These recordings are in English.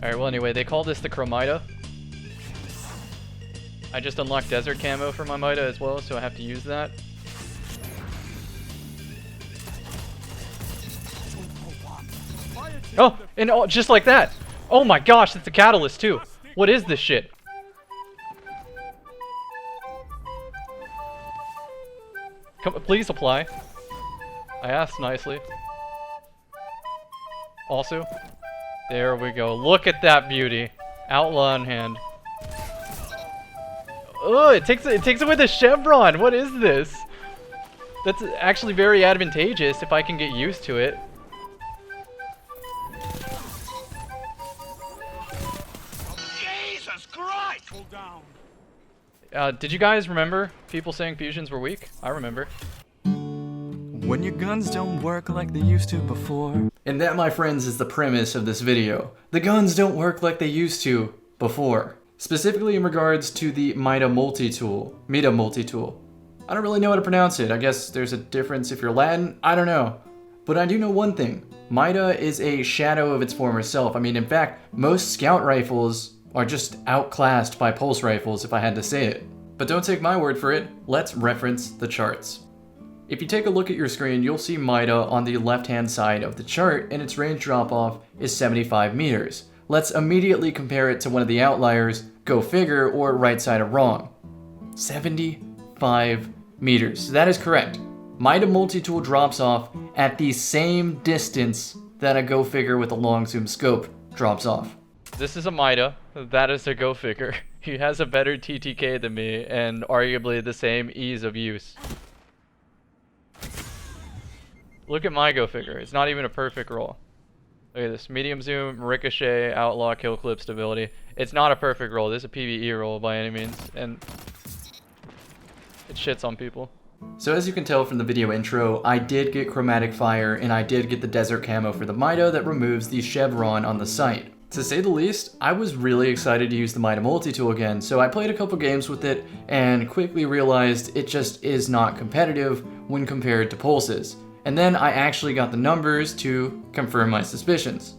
Alright, well anyway, they call this the Mida. I just unlocked desert camo for my Mida as well, so I have to use that. Oh, and oh, just like that. Oh my gosh, it's a catalyst too. What is this shit? Come, please apply. I asked nicely. Also, there we go. Look at that beauty. Outlaw in hand. Oh, it takes away the chevron. What is this? That's actually very advantageous if I can get used to it. Jesus Christ! Did you guys remember people saying fusions were weak? I remember. When your guns don't work like they used to before. And that, my friends, is the premise of this video. The guns don't work like they used to before. Specifically in regards to the Mida multi-tool. I don't really know how to pronounce it. I guess there's a difference if you're Latin. I don't know. But I do know one thing. Mida is a shadow of its former self. I mean, in fact, most scout rifles are just outclassed by pulse rifles, if I had to say it. But don't take my word for it. Let's reference the charts. If you take a look at your screen, you'll see Mida on the left-hand side of the chart, and its range drop-off is 75 meters. Let's immediately compare it to one of the outliers, go figure, or right side of wrong. 75 meters. That is correct. Mida multi-tool drops off at the same distance that a go figure with a long zoom scope drops off. This is a Mida. That is a go figure. He has a better TTK than me, and arguably the same ease of use. Look at my go figure. It's not even a perfect roll. Look at this. Medium zoom, ricochet, outlaw, kill clip stability. It's not a perfect roll. This is a PvE roll by any means, and it shits on people. So as you can tell from the video intro, I did get chromatic fire and I did get the desert camo for the Mida that removes the chevron on the sight. To say the least, I was really excited to use the Mida multi-tool again, so I played a couple games with it and quickly realized it just is not competitive when compared to pulses. And then I actually got the numbers to confirm my suspicions.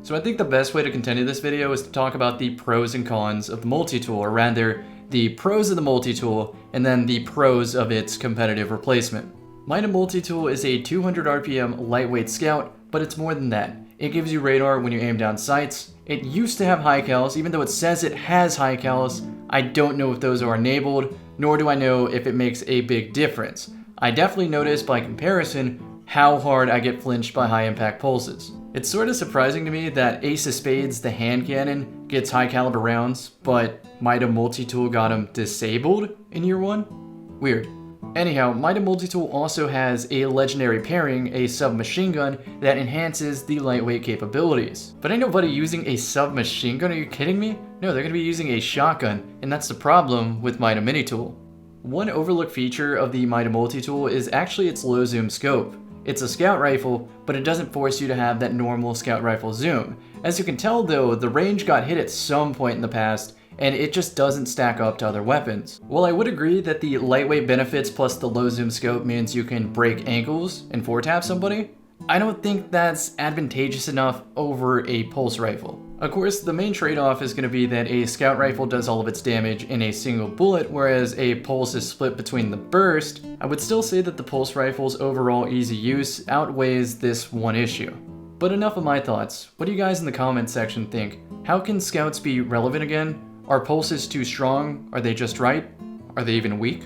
So I think the best way to continue this video is to talk about the pros and cons of the multi-tool, or rather, the pros of the multi-tool and then the pros of its competitive replacement. Mida multi-tool is a 200 RPM lightweight scout, but it's more than that. It gives you radar when you aim down sights. It used to have high cals, even though it says it has high cals. I don't know if those are enabled, nor do I know if it makes a big difference. I definitely notice by comparison how hard I get flinched by high impact pulses. It's sort of surprising to me that Ace of Spades, the hand cannon, gets high caliber rounds, but Mida multi-tool got him disabled in year 1? Weird. Anyhow, Mida multi-tool also has a legendary pairing, a submachine gun, that enhances the lightweight capabilities. But ain't nobody using a submachine gun, are you kidding me? No, they're gonna be using a shotgun, and that's the problem with Mida mini tool. One overlooked feature of the Mida multi-tool is actually its low zoom scope. It's a scout rifle, but it doesn't force you to have that normal scout rifle zoom. As you can tell though, the range got hit at some point in the past, and it just doesn't stack up to other weapons. While I would agree that the lightweight benefits plus the low zoom scope means you can break ankles and 4-tap somebody, I don't think that's advantageous enough over a pulse rifle. Of course, the main trade-off is going to be that a scout rifle does all of its damage in a single bullet, whereas a pulse is split between the burst. I would still say that the pulse rifle's overall easy use outweighs this one issue. But enough of my thoughts. What do you guys in the comments section think? How can scouts be relevant again? Are pulses too strong? Are they just right? Are they even weak?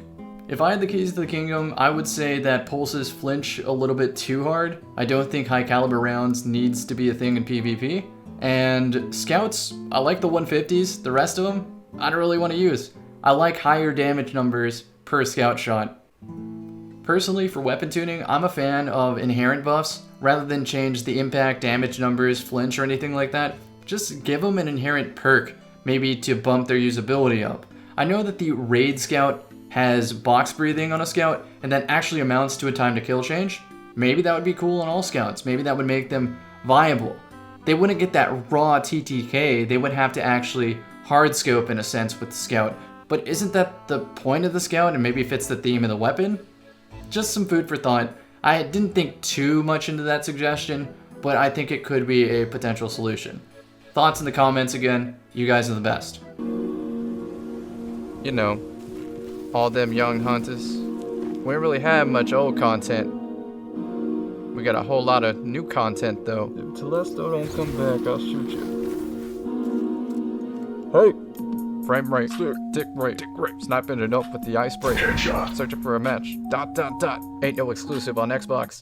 If I had the keys to the kingdom, I would say that pulses flinch a little bit too hard. I don't think high caliber rounds needs to be a thing in PvP. And scouts, I like the 150s. The rest of them, I don't really want to use. I like higher damage numbers per scout shot. Personally, for weapon tuning, I'm a fan of inherent buffs. Rather than change the impact, damage numbers, flinch, or anything like that, just give them an inherent perk, maybe to bump their usability up. I know that the raid scout has box breathing on a scout, and that actually amounts to a time to kill change. Maybe that would be cool on all scouts. Maybe that would make them viable. They wouldn't get that raw TTK, they would have to actually hard scope in a sense with the scout. But isn't that the point of the scout and maybe fits the theme of the weapon? Just some food for thought. I didn't think too much into that suggestion, but I think it could be a potential solution. thoughts in the comments again. You guys are the best. You know, all them young hunters. We don't really have much old content. We got a whole lot of new content though. If Telesto don't come back, I'll shoot you. Hey! Frame rate, tick rate, sniping it up with the icebreaker. Searching for a match. ... Ain't no exclusive on Xbox.